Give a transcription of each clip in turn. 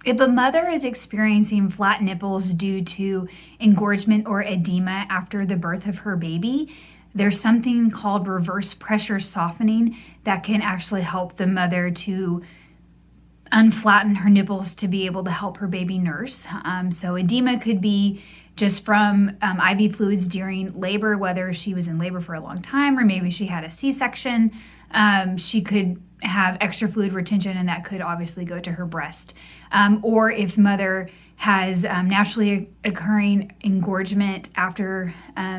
If a mother is experiencing flat nipples due to engorgement or edema after the birth of her baby, there's something called reverse pressure softening that can actually help the mother to unflatten her nipples to be able to help her baby nurse. So edema could be just from IV fluids during labor, whether she was in labor for a long time or maybe she had a C-section. She could have extra fluid retention, and that could obviously go to her breast. Or if mother has naturally occurring engorgement after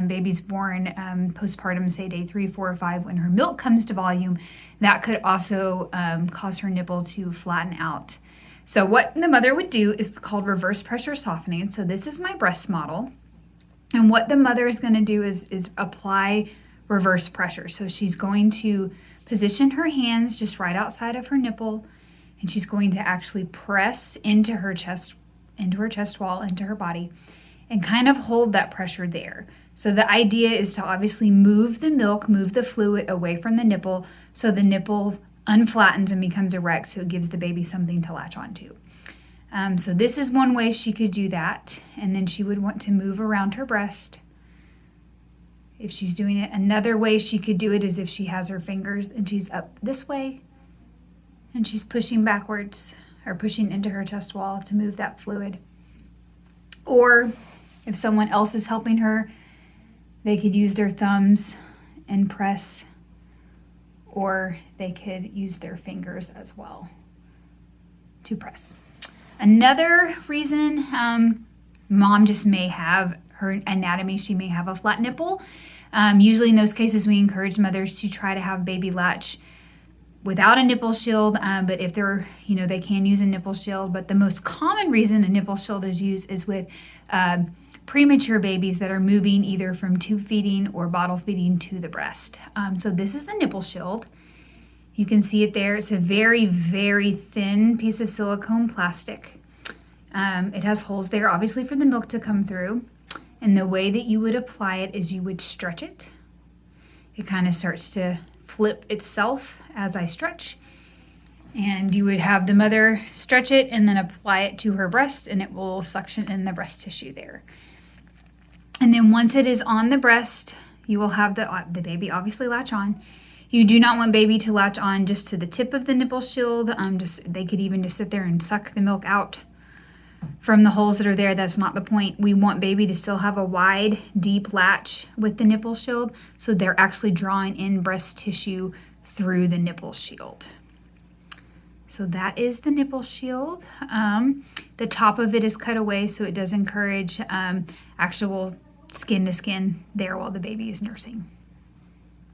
baby's born, postpartum, say day 3, 4, or 5, when her milk comes to volume, that could also cause her nipple to flatten out. So what the mother would do is called reverse pressure softening. So this is my breast model. And what the mother is going to do is apply reverse pressure. So she's going to position her hands just right outside of her nipple, and she's going to actually press into her chest wall, into her body, and kind of hold that pressure there. So the idea is to obviously move the milk, move the fluid away from the nipple so the nipple unflattens and becomes erect, so it gives the baby something to latch onto. So this is one way she could do that, and then she would want to move around her breast if she's doing it. Another way she could do it is if she has her fingers and she's up this way and she's pushing backwards or pushing into her chest wall to move that fluid. Or if someone else is helping her, they could use their thumbs and press, or they could use their fingers as well to press. Another reason mom just may have her anatomy, she may have a flat nipple. Usually in those cases, we encourage mothers to try to have baby latch without a nipple shield, but if they're, they can use a nipple shield. But the most common reason a nipple shield is used is with premature babies that are moving either from tube feeding or bottle feeding to the breast. So this is a nipple shield. You can see it there. It's a very, very thin piece of silicone plastic. It has holes there, obviously, for the milk to come through. And the way that you would apply it is you would stretch it. It kind of starts to flip itself as I stretch. And you would have the mother stretch it and then apply it to her breast, and it will suction in the breast tissue there. And then once it is on the breast, you will have the baby obviously latch on. You do not want baby to latch on just to the tip of the nipple shield. They could even just sit there and suck the milk out from the holes that are there. That's not the point. We want baby to still have a wide, deep latch with the nipple shield, so they're actually drawing in breast tissue through the nipple shield. So that is the nipple shield. The top of it is cut away, so it does encourage actual skin to skin there while the baby is nursing.